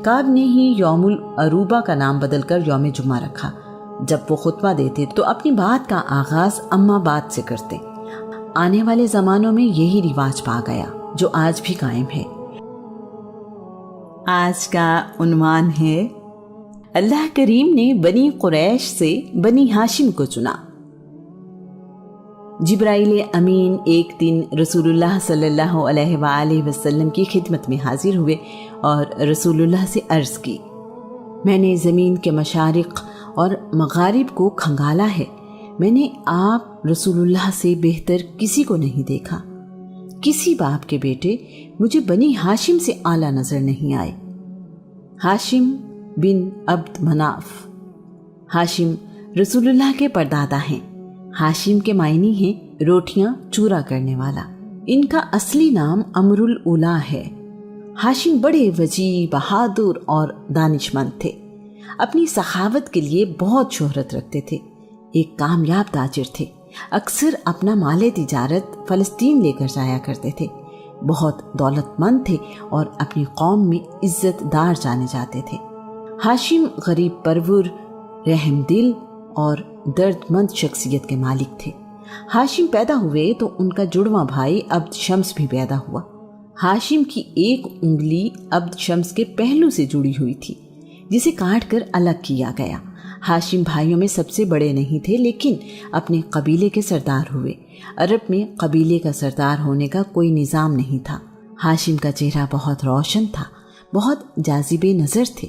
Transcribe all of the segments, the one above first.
کعب نے ہی یوم العروبہ کا نام بدل کر یوم جمعہ رکھا۔ جب وہ خطبہ دیتے تو اپنی بات کا آغاز اما بات سے کرتے۔ آنے والے زمانوں میں یہی رواج پا گیا جو آج بھی قائم ہے۔ آج کا عنوان ہے اللہ کریم نے بنی قریش سے بنی ہاشم کو چنا۔ جبرائیل امین ایک دن رسول اللہ صلی اللہ علیہ وآلہ وسلم کی خدمت میں حاضر ہوئے اور رسول اللہ سے عرض کی، میں نے زمین کے مشارق اور مغارب کو کھنگالا ہے، میں نے آپ رسول اللہ سے بہتر کسی کو نہیں دیکھا، کسی باپ کے بیٹے مجھے بنی ہاشم سے اعلیٰ نظر نہیں آئے۔ ہاشم بن عبد مناف۔ ہاشم رسول اللہ کے پردادا ہیں۔ ہاشم کے معنی ہیں روٹیاں چورا کرنے والا۔ ان کا اصلی نام امر الاولیٰ ہے۔ ہاشم بڑے وجیح، بہادر اور دانشمند تھے۔ اپنی سخاوت کے لیے بہت شہرت رکھتے تھے۔ ایک کامیاب تاجر تھے۔ اکثر اپنا مال تجارت فلسطین لے کر جایا کرتے تھے۔ بہت دولت مند تھے اور اپنی قوم میں عزت دار جانے جاتے تھے۔ ہاشم غریب پرور، رحم دل اور درد مند شخصیت کے مالک تھے۔ ہاشم پیدا ہوئے تو ان کا جڑواں بھائی عبد شمس بھی پیدا ہوا۔ ہاشم کی ایک انگلی عبد شمس کے پہلو سے جڑی ہوئی تھی، جسے کاٹ کر الگ کیا گیا۔ ہاشم بھائیوں میں سب سے بڑے نہیں تھے، لیکن اپنے قبیلے کے سردار ہوئے۔ عرب میں قبیلے کا سردار ہونے کا کوئی نظام نہیں تھا۔ ہاشم کا چہرہ بہت روشن تھا، بہت جاذب نظر تھے۔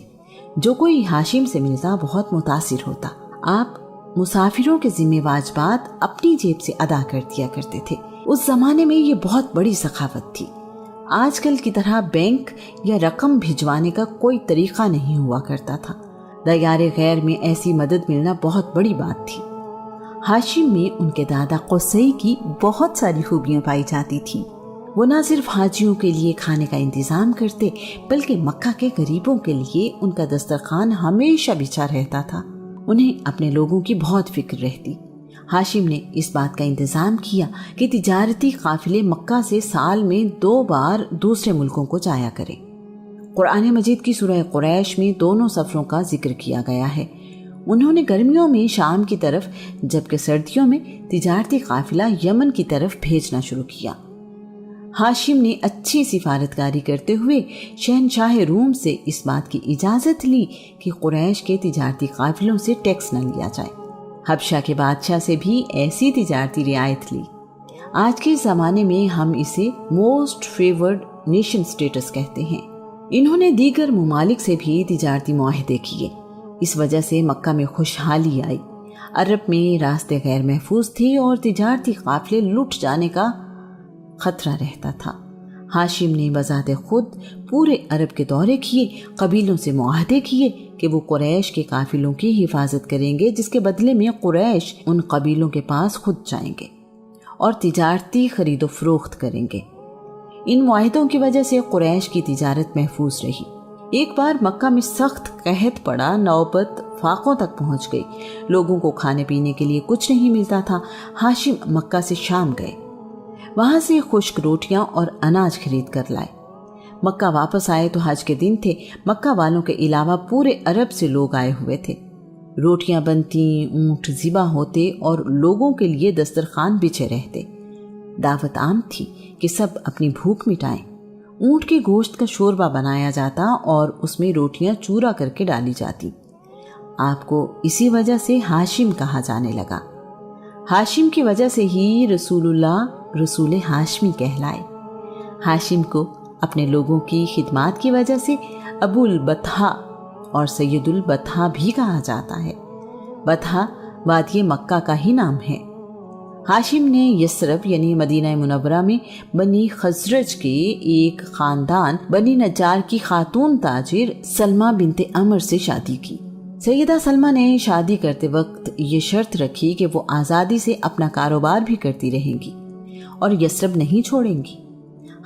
جو کوئی ہاشم سے ملتا بہت متاثر ہوتا۔ آپ مسافروں کے ذمہ واجبات اپنی جیب سے ادا کر دیا کرتے تھے۔ اس زمانے میں یہ بہت بڑی سخاوت تھی۔ آج کل کی طرح بینک یا رقم بھجوانے کا کوئی طریقہ نہیں ہوا کرتا تھا۔ دیار غیر میں ایسی مدد ملنا بہت بڑی بات تھی۔ ہاشم میں ان کے دادا قصی کی بہت ساری خوبیاں پائی جاتی تھیں۔ وہ نہ صرف حاجیوں کے لیے کھانے کا انتظام کرتے، بلکہ مکہ کے غریبوں کے لیے ان کا دسترخوان ہمیشہ بچھا رہتا تھا۔ انہیں اپنے لوگوں کی بہت فکر رہتی۔ ہاشم نے اس بات کا انتظام کیا کہ تجارتی قافلے مکہ سے سال میں 2 بار دوسرے ملکوں کو جایا کریں۔ قرآن مجید کی سورہ قریش میں دونوں سفروں کا ذکر کیا گیا ہے۔ انہوں نے گرمیوں میں شام کی طرف جبکہ سردیوں میں تجارتی قافلہ یمن کی طرف بھیجنا شروع کیا۔ ہاشم نے اچھی سفارتکاری کرتے ہوئے شہنشاہ روم سے اس بات کی اجازت لی کہ قریش کے تجارتی قافلوں سے ٹیکس نہ لیا جائے۔ حبشہ کے بادشاہ سے بھی ایسی تجارتی رعایت لی۔ آج کے زمانے میں ہم اسے موسٹ فیورڈ نیشن سٹیٹس کہتے ہیں۔ انہوں نے دیگر ممالک سے بھی تجارتی معاہدے کیے۔ اس وجہ سے مکہ میں خوشحالی آئی۔ عرب میں راستے غیر محفوظ تھے اور تجارتی قافلے لٹ جانے کا خطرہ رہتا تھا۔ ہاشم نے بذات خود پورے عرب کے دورے کیے، قبیلوں سے معاہدے کیے کہ وہ قریش کے قافلوں کی حفاظت کریں گے، جس کے بدلے میں قریش ان قبیلوں کے پاس خود جائیں گے اور تجارتی خرید و فروخت کریں گے۔ ان معاہدوں کی وجہ سے قریش کی تجارت محفوظ رہی۔ ایک بار مکہ میں سخت قحط پڑا، نوبت فاقوں تک پہنچ گئی۔ لوگوں کو کھانے پینے کے لیے کچھ نہیں ملتا تھا۔ ہاشم مکہ سے شام گئے، وہاں سے خشک روٹیاں اور اناج خرید کر لائے۔ مکہ واپس آئے تو حج کے دن تھے۔ مکہ والوں کے علاوہ پورے عرب سے لوگ آئے ہوئے تھے۔ روٹیاں بنتی، اونٹ ذبح ہوتے اور لوگوں کے لیے دسترخوان بچھے رہتے۔ دعوت عام تھی کہ سب اپنی بھوک مٹائیں۔ اونٹ کے گوشت کا شوربہ بنایا جاتا اور اس میں روٹیاں چورا کر کے ڈالی جاتی۔ آپ کو اسی وجہ سے ہاشم کہا جانے لگا۔ ہاشم کی وجہ سے ہی رسول اللہ رسول ہاشمی کہلائے۔ ہاشم کو اپنے لوگوں کی خدمات کی وجہ سے ابو البطحاء اور سید البطحاء بھی کہا جاتا ہے۔ بطحاء وادی مکہ کا ہی نام ہے۔ ہاشم نے یثرب یعنی مدینہ منورہ میں بنی خزرج کے ایک خاندان بنی نجار کی خاتون تاجر سلمہ بنت عمر سے شادی کی۔ سیدہ سلمہ نے شادی کرتے وقت یہ شرط رکھی کہ وہ آزادی سے اپنا کاروبار بھی کرتی رہیں گی اور یثرب نہیں چھوڑیں گی۔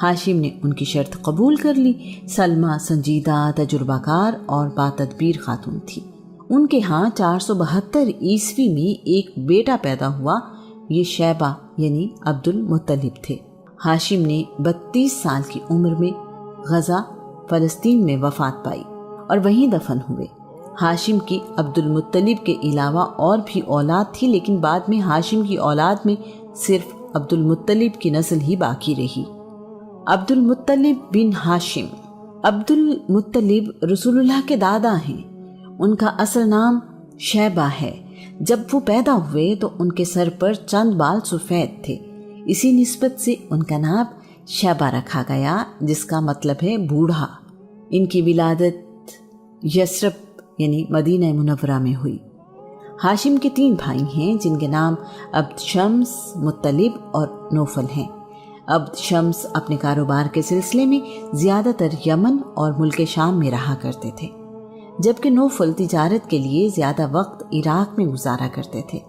ہاشم نے ان کی شرط قبول کر لی۔ سلمہ سنجیدہ، تجربہ کار اور باتدبیر خاتون تھی۔ ان کے ہاں 472 عیسوی میں ایک بیٹا پیدا ہوا۔ یہ شیبہ یعنی عبد المطلب تھے۔ ہاشم نے 32 سال کی عمر میں غزہ فلسطین میں وفات پائی۔ اور وہیں دفن ہوئے۔ ہاشم کی عبد المطلب کے علاوہ اور بھی اولاد تھی، لیکن بعد میں ہاشم کی اولاد میں صرف عبد المطلب کی نسل ہی باقی رہی۔ عبد المطلب بن ہاشم۔ عبد المطلب رسول اللہ کے دادا ہیں۔ ان کا اصل نام شیبہ ہے۔ جب وہ پیدا ہوئے تو ان کے سر پر چند بال سفید تھے، اسی نسبت سے ان کا نام شیبہ رکھا گیا، جس کا مطلب ہے بوڑھا۔ ان کی ولادت یثرب یعنی مدینہ منورہ میں ہوئی۔ ہاشم کے 3 بھائی ہیں جن کے نام عبد شمس، مطلب اور نوفل ہیں۔ عبد شمس اپنے کاروبار کے سلسلے میں زیادہ تر یمن اور ملک شام میں رہا کرتے تھے، جبکہ نوفل تجارت کے لیے زیادہ وقت عراق میں گزارا کرتے تھے۔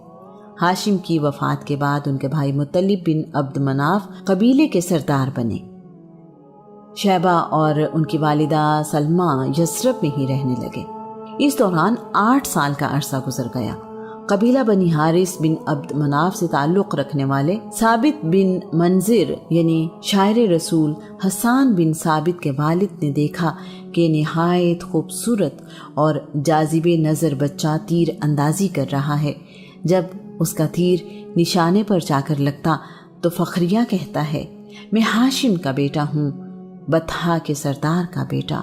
ہاشم کی وفات کے بعد ان کے بھائی مطلب بن عبد مناف قبیلے کے سردار بنے۔ شیبہ اور ان کی والدہ سلمہ یثرب میں ہی رہنے لگے۔ اس دوران 8 سال کا عرصہ گزر گیا۔ قبیلہ بنی حارث بن عبد مناف سے تعلق رکھنے والے ثابت بن منذر یعنی شاعر رسول حسان بن ثابت کے والد نے دیکھا کہ نہایت خوبصورت اور جاذب نظر بچہ تیر اندازی کر رہا ہے۔ جب اس کا تیر نشانے پر جا کر لگتا تو فخریہ کہتا ہے، میں ہاشم کا بیٹا ہوں، بطحا کے سردار کا بیٹا۔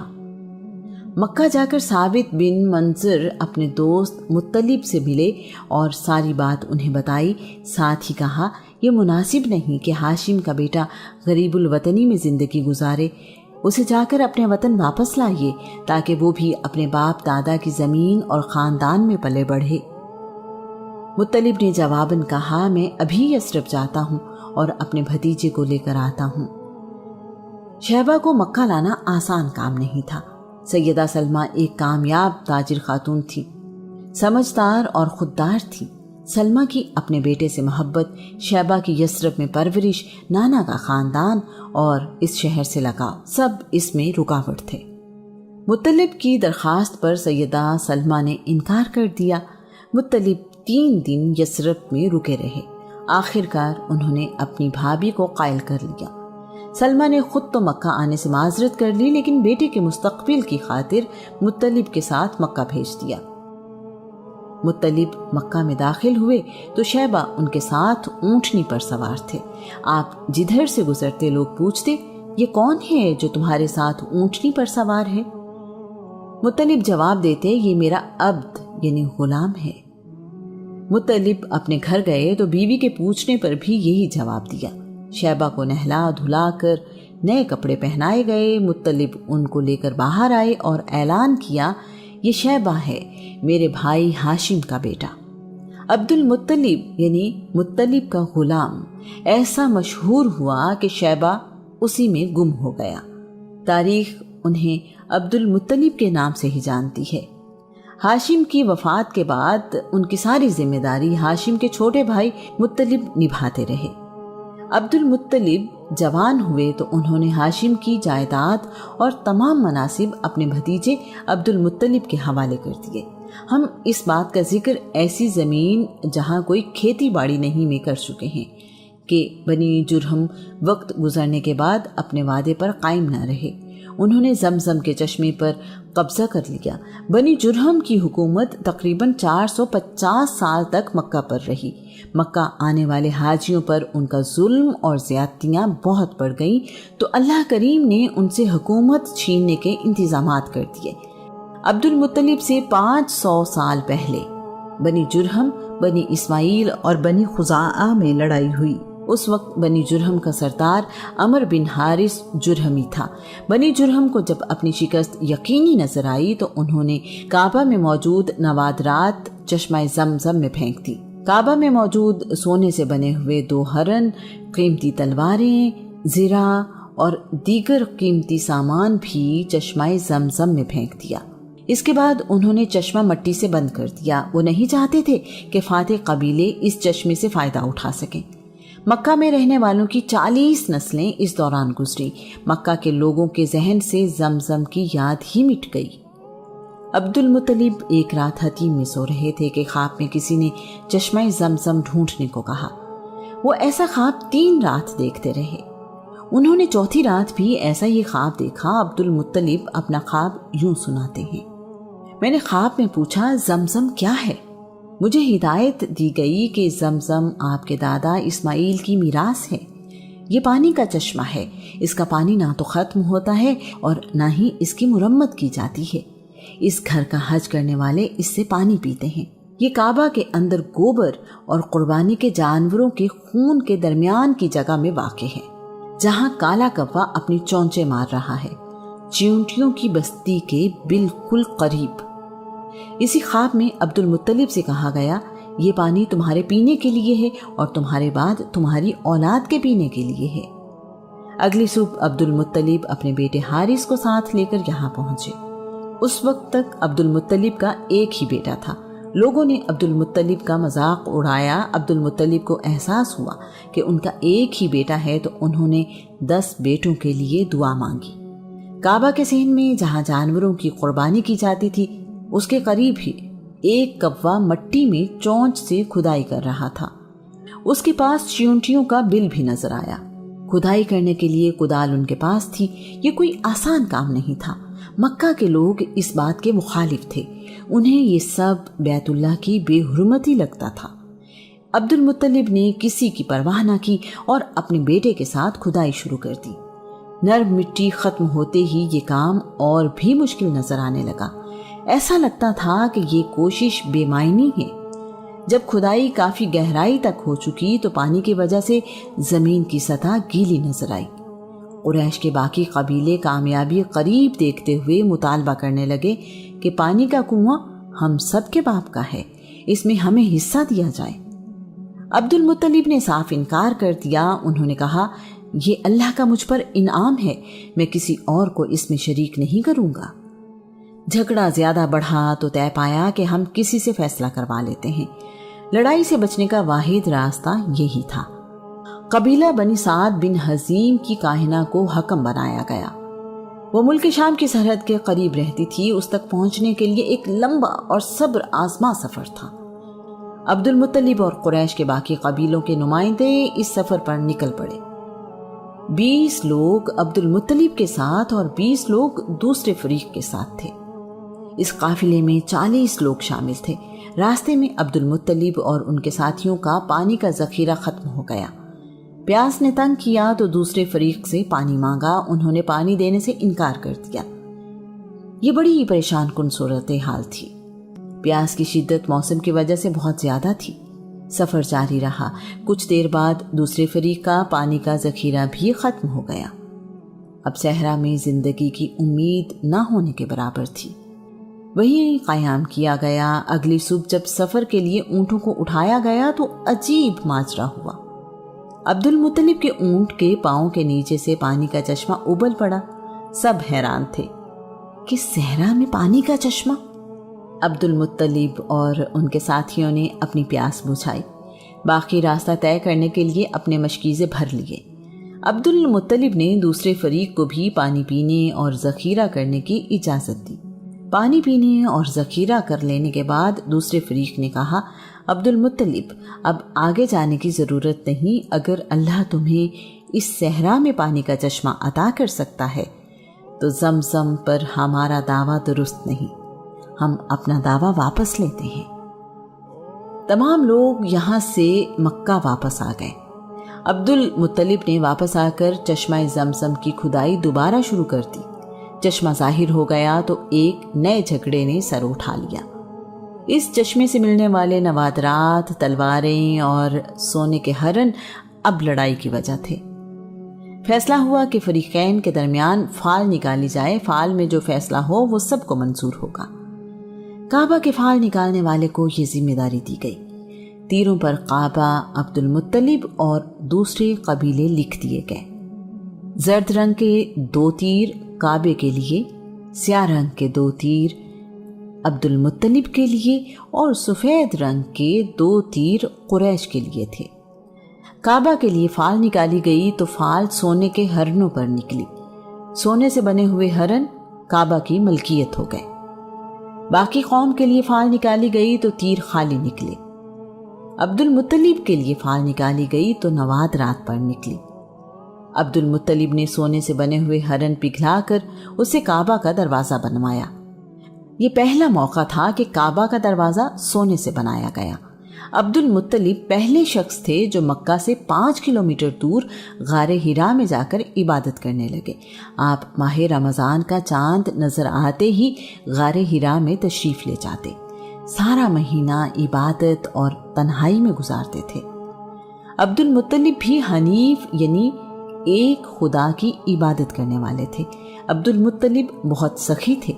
مکہ جا کر ثابت بن منذر اپنے دوست مطلب سے ملے اور ساری بات انہیں بتائی، ساتھ ہی کہا یہ مناسب نہیں کہ ہاشم کا بیٹا غریب الوطنی میں زندگی گزارے، اسے جا کر اپنے وطن واپس لائیے تاکہ وہ بھی اپنے باپ دادا کی زمین اور خاندان میں پلے بڑھے۔ مطلب نے جواباً کہا، میں ابھی یثرب جاتا ہوں اور اپنے بھتیجے کو لے کر آتا ہوں۔ شیبہ کو مکہ لانا آسان کام نہیں تھا۔ سیدہ سلمہ ایک کامیاب تاجر خاتون تھی، سمجھدار اور خوددار تھی۔ سلمہ کی اپنے بیٹے سے محبت، شیبہ کی یثرب میں پرورش، نانا کا خاندان اور اس شہر سے لگاؤ، سب اس میں رکاوٹ تھے۔ مطلب کی درخواست پر سیدہ سلمہ نے انکار کر دیا۔ مطلب 3 دن یثرب میں رکے رہے۔ آخر کار انہوں نے اپنی بھابھی کو قائل کر لیا۔ سلمہ نے خود تو مکہ آنے سے معذرت کر لی، لیکن بیٹے کے مستقبل کی خاطر مطلب کے ساتھ مکہ بھیج دیا۔ مطلب مکہ میں داخل ہوئے تو شیبہ ان کے ساتھ اونٹنی پر سوار تھے۔ آپ جدھر سے گزرتے لوگ پوچھتے، یہ کون ہے جو تمہارے ساتھ اونٹنی پر سوار ہے؟ مطلب جواب دیتے، یہ میرا عبد یعنی غلام ہے۔ مطلب اپنے گھر گئے تو بیوی کے پوچھنے پر بھی یہی جواب دیا۔ شیبہ کو نہلا دھلا کر نئے کپڑے پہنائے گئے۔ مطلب ان کو لے کر باہر آئے اور اعلان کیا، یہ شیبہ ہے، میرے بھائی ہاشم کا بیٹا۔ عبد المطلب یعنی مطلب کا غلام ایسا مشہور ہوا کہ شیبہ اسی میں گم ہو گیا۔ تاریخ انہیں عبد المطلب کے نام سے ہی جانتی ہے۔ ہاشم کی وفات کے بعد ان کی ساری ذمہ داری ہاشم کے چھوٹے بھائی مطلب نبھاتے رہے۔ عبد المطلب جوان ہوئے تو انہوں نے ہاشم کی جائیداد اور تمام مناصب اپنے بھتیجے عبد المطلب کے حوالے کر دیے۔ ہم اس بات کا ذکر ایسی زمین جہاں کوئی کھیتی باڑی نہیں میں کر چکے ہیں کہ بنی جرہم وقت گزرنے کے بعد اپنے وعدے پر قائم نہ رہے۔ انہوں نے زمزم کے چشمے پر قبضہ کر لیا۔ بنی جرہم کی حکومت تقریباً 450 سال تک مکہ پر رہی۔ مکہ آنے والے حاجیوں پر ان کا ظلم اور زیادتیاں بہت بڑھ گئیں تو اللہ کریم نے ان سے حکومت چھیننے کے انتظامات کر دیے۔ عبد المطلب سے 500 سال پہلے بنی جرہم، بنی اسماعیل اور بنی خزاعہ میں لڑائی ہوئی۔ اس وقت بنی جرہم کا سردار عمر بن حارث جرہمی تھا۔ بنی جرہم کو جب اپنی شکست یقینی نظر آئی تو انہوں نے کعبہ میں موجود نوادرات چشمہ زمزم میں پھینک دی۔ کعبہ میں موجود سونے سے بنے ہوئے 2 ہرن، قیمتی تلواریں، زرہ اور دیگر قیمتی سامان بھی چشمہ زمزم میں پھینک دیا۔ اس کے بعد انہوں نے چشمہ مٹی سے بند کر دیا۔ وہ نہیں چاہتے تھے کہ فاتح قبیلے اس چشمے سے فائدہ اٹھا سکیں۔ مکہ میں رہنے والوں کی 40 نسلیں اس دوران گزری۔ مکہ کے لوگوں کے ذہن سے زمزم کی یاد ہی مٹ گئی۔ عبد المطلب ایک رات حتیم میں سو رہے تھے کہ خواب میں کسی نے چشمہ زمزم ڈھونڈنے کو کہا۔ وہ ایسا خواب 3 رات دیکھتے رہے۔ انہوں نے 4تھی رات بھی ایسا ہی خواب دیکھا۔ عبد المطلب اپنا خواب یوں سناتے ہیں۔ میں نے خواب میں پوچھا زمزم کیا ہے؟ مجھے ہدایت دی گئی کہ زمزم آپ کے دادا اسماعیل کی میراث ہے۔ یہ پانی کا چشمہ ہے، اس کا پانی نہ تو ختم ہوتا ہے اور نہ ہی اس کی مرمت کی جاتی ہے۔ اس گھر کا حج کرنے والے اس سے پانی پیتے ہیں۔ یہ کعبہ کے اندر گوبر اور قربانی کے جانوروں کے خون کے درمیان کی جگہ میں واقع ہے، جہاں کالا کوا اپنی چونچے مار رہا ہے، چیونٹیوں کی بستی کے بالکل قریب۔ اسی خواب میں عبد المطلب سے کہا گیا یہ پانی تمہارے پینے کے لیے ہے اور تمہارے بعد تمہاری اولاد کے پینے کے لیے ہے۔ اگلی صبح عبد المطلب اپنے بیٹے حارث کو ساتھ لے کر یہاں پہنچے۔ اس وقت تک عبد المطلب کا ایک ہی بیٹا تھا۔ لوگوں نے عبد المطلب کا مذاق اڑایا۔ عبد المطلب کو احساس ہوا کہ ان کا ایک ہی بیٹا ہے تو انہوں نے 10 بیٹوں کے لیے دعا مانگی۔ کعبہ کے صحن میں جہاں جانوروں کی قربانی کی جاتی تھی اس کے قریب ہی ایک کوا مٹی میں چونچ سے کھدائی کر رہا تھا۔ اس کے پاس چیونٹیوں کا بل بھی نظر آیا۔ کھدائی کرنے کے لیے کدال ان کے پاس تھی۔ یہ کوئی آسان کام نہیں تھا۔ مکہ کے لوگ اس بات کے مخالف تھے، انہیں یہ سب بیت اللہ کی بے حرمتی لگتا تھا۔ عبد المطلب نے کسی کی پرواہ نہ کی اور اپنے بیٹے کے ساتھ کھدائی شروع کر دی۔ نرم مٹی ختم ہوتے ہی یہ کام اور بھی مشکل نظر آنے لگا۔ ایسا لگتا تھا کہ یہ کوشش بے معنی ہے۔ جب کھدائی کافی گہرائی تک ہو چکی تو پانی کی وجہ سے زمین کی سطح گیلی نظر آئی۔ قریش کے باقی قبیلے کامیابی قریب دیکھتے ہوئے مطالبہ کرنے لگے کہ پانی کا کنواں ہم سب کے باپ کا ہے، اس میں ہمیں حصہ دیا جائے۔ عبد المطلب نے صاف انکار کر دیا۔ انہوں نے کہا یہ اللہ کا مجھ پر انعام ہے، میں کسی اور کو اس میں شریک نہیں کروں گا۔ جھگڑا زیادہ بڑھا تو طے پایا کہ ہم کسی سے فیصلہ کروا لیتے ہیں۔ لڑائی سے بچنے کا واحد راستہ یہی تھا۔ قبیلہ بنی سعد بن حزیم کی کاہنہ کو حکم بنایا گیا۔ وہ ملک شام کی سرحد کے قریب رہتی تھی۔ اس تک پہنچنے کے لیے ایک لمبا اور صبر آزما سفر تھا۔ عبد المطلب اور قریش کے باقی قبیلوں کے نمائندے اس سفر پر نکل پڑے۔ 20 لوگ عبد المطلب کے ساتھ اور 20 لوگ دوسرے فریق کے ساتھ تھے۔ اس قافلے میں 40 لوگ شامل تھے۔ راستے میں عبد المطلب اور ان کے ساتھیوں کا پانی کا ذخیرہ ختم ہو گیا۔ پیاس نے تنگ کیا تو دوسرے فریق سے پانی مانگا۔ انہوں نے پانی دینے سے انکار کر دیا۔ یہ بڑی ہی پریشان کن صورتحال تھی۔ پیاس کی شدت موسم کی وجہ سے بہت زیادہ تھی۔ سفر جاری رہا۔ کچھ دیر بعد دوسرے فریق کا پانی کا ذخیرہ بھی ختم ہو گیا۔ اب صحرا میں زندگی کی امید نہ ہونے کے برابر تھی۔ وہی قیام کیا گیا۔ اگلی صبح جب سفر کے لیے اونٹوں کو اٹھایا گیا تو عجیب ماجرا ہوا۔ عبد المطلب کے اونٹ کے پاؤں کے نیچے سے پانی کا چشمہ ابل پڑا۔ سب حیران تھے کہ صحرا میں پانی کا چشمہ۔ عبد المطلب اور ان کے ساتھیوں نے اپنی پیاس بجھائی۔ باقی راستہ طے کرنے کے لیے اپنے مشکیزے بھر لیے۔ عبد المطلب نے دوسرے فریق کو بھی پانی پینے اور ذخیرہ کرنے کی اجازت دی۔ پانی پینے اور ذخیرہ کر لینے کے بعد دوسرے فریق نے کہا عبد المطلب اب آگے جانے کی ضرورت نہیں۔ اگر اللہ تمہیں اس صحرا میں پانی کا چشمہ عطا کر سکتا ہے تو زمزم پر ہمارا دعویٰ درست نہیں، ہم اپنا دعویٰ واپس لیتے ہیں۔ تمام لوگ یہاں سے مکہ واپس آ گئے۔ عبد المطلب نے واپس آ کر چشمہ زمزم کی کھدائی دوبارہ شروع کر دی۔ چشمہ ظاہر ہو گیا تو ایک نئے جھگڑے نے سر اٹھا لیا۔ اس چشمے سے ملنے والے نوادرات، تلواریں اور سونے کے ہرن اب لڑائی کی وجہ تھے۔ فیصلہ ہوا کہ فریقین کے درمیان فال نکالی جائے۔ فال میں جو فیصلہ ہو وہ سب کو منظور ہوگا۔ کعبہ کے فال نکالنے والے کو یہ ذمہ داری دی گئی۔ تیروں پر کعبہ، عبد المطلب اور دوسرے قبیلے لکھ دیے گئے۔ زرد رنگ کے 2 تیر کعبے کے لیے، سیاہ رنگ کے 2 تیر عبد المطلب کے لیے اور سفید رنگ کے 2 تیر قریش کے لیے تھے۔ کعبہ کے لیے فال نکالی گئی تو فال سونے کے ہرنوں پر نکلی۔ سونے سے بنے ہوئے ہرن کعبہ کی ملکیت ہو گئے۔ باقی قوم کے لیے فال نکالی گئی تو تیر خالی نکلے۔ عبد المطلب کے لیے فال نکالی گئی تو نواد رات پر نکلی۔ عبد المطلب نے سونے سے بنے ہوئے ہرن پگھلا کر اسے کعبہ کا دروازہ بنوایا۔ یہ پہلا موقع تھا کہ کعبہ کا دروازہ سونے سے بنایا گیا۔ عبد المطلب پہلے شخص تھے جو مکہ سے 5 کلومیٹر دور غار حرا میں جا کر عبادت کرنے لگے۔ آپ ماہ رمضان کا چاند نظر آتے ہی غار حرا میں تشریف لے جاتے، سارا مہینہ عبادت اور تنہائی میں گزارتے تھے۔ عبد المطلب بھی حنیف یعنی ایک خدا کی عبادت کرنے والے تھے۔ عبد المطلب بہت سخی تھے،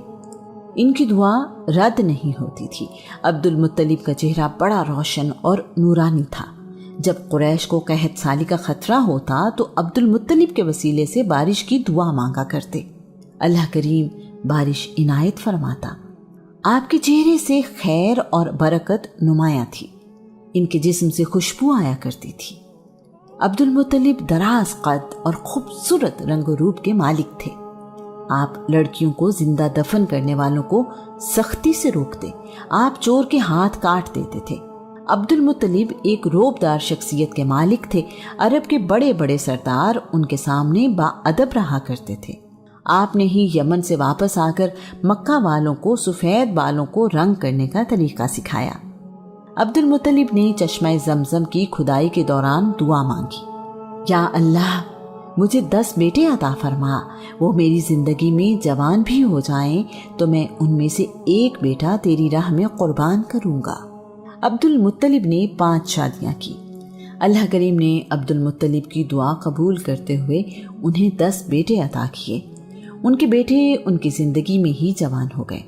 ان کی دعا رد نہیں ہوتی تھی۔ عبد المطلب کا چہرہ بڑا روشن اور نورانی تھا۔ جب قریش کو قحط سالی کا خطرہ ہوتا تو عبد المطلب کے وسیلے سے بارش کی دعا مانگا کرتے، اللہ کریم بارش عنایت فرماتا۔ آپ کے چہرے سے خیر اور برکت نمایاں تھی، ان کے جسم سے خوشبو آیا کرتی تھی۔ عبد المطلب دراز قد اور خوبصورت رنگ و روپ کے مالک تھے۔ آپ لڑکیوں کو زندہ دفن کرنے والوں کو سختی سے روکتے، آپ چور کے ہاتھ کاٹ دیتے تھے۔ عبد المطلب ایک روبدار شخصیت کے مالک تھے۔ عرب کے بڑے بڑے سردار ان کے سامنے باادب رہا کرتے تھے۔ آپ نے ہی یمن سے واپس آ کر مکہ والوں کو سفید بالوں کو رنگ کرنے کا طریقہ سکھایا۔ عبد المطلب نے چشمہ زمزم کی کھدائی کے دوران دعا مانگی، یا اللہ مجھے 10 بیٹے عطا فرما، وہ میری زندگی میں جوان بھی ہو جائیں تو میں ان میں سے ایک بیٹا تیری راہ میں قربان کروں گا۔ عبد المطلب نے 5 شادیاں کی۔ اللہ کریم نے عبد المطلب کی دعا قبول کرتے ہوئے انہیں 10 بیٹے عطا کیے۔ ان کے بیٹے ان کی زندگی میں ہی جوان ہو گئے۔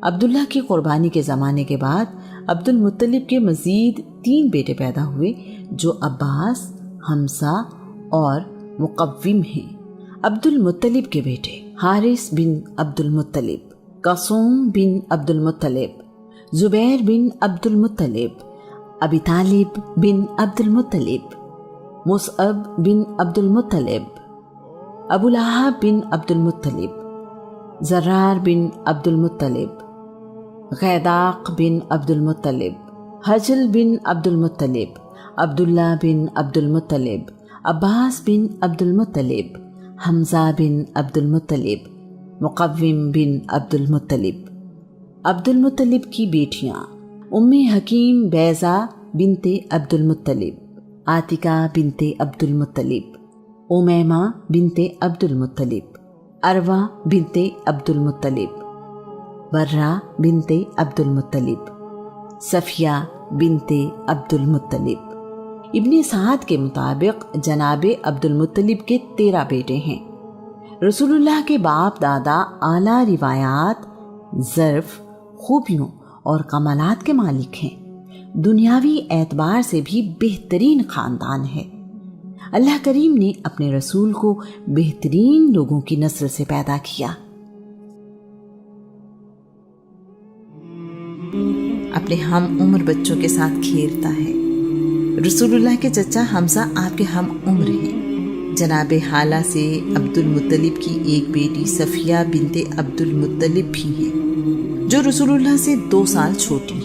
عبداللہ کی قربانی کے زمانے کے بعد عبد المطلب کے مزید 3 بیٹے پیدا ہوئے جو عباس، حمزہ اور مقوم ہیں۔ عبد المطلب کے بیٹے حارث بن عبد المطلب، قاسم بن عبد المطلب، زبیر بن عبد المطلب، ابی طالب بن عبد المطلب، مصعب بن عبد المطلب، ابو لہب بن عبد المطلب، زرار بن عبد المطلب، غیداق بن عبد المطلب، حجل بن عبد المطلب، عبداللہ بن عبد المطلب، عباس بن عبد المطلب، حمزہ بن عبد المطلب، مقوم بن عبد المطلب۔ عبد المطلب کی بیٹیاں ام حکیم بیضہ بنت عبد المطلب، عاتکہ بنت عبد المطلب، امیمہ بنت عبد المطلب، عروہ بنت عبد المطلب، برہ بنت عبد المطلب، صفیہ بنت عبد المطلب۔ ابن سعد کے مطابق جناب عبد المطلب کے 13 بیٹے ہیں۔ رسول اللہ کے باپ دادا اعلیٰ روایات، ظرف، خوبیوں اور کمالات کے مالک ہیں۔ دنیاوی اعتبار سے بھی بہترین خاندان ہے۔ اللہ کریم نے اپنے رسول کو بہترین لوگوں کی نسل سے پیدا کیا۔ اپنے ہم عمر بچوں کے ساتھ کھیلتا ہے۔ رسول اللہ کے چچا حمزہ آپ کے ہم عمر ہیں۔ جناب حالہ سے عبد المطلب کی ایک بیٹی صفیہ بنت عبد المطلب بھی ہیں جو رسول اللہ سے 2 سال چھوٹی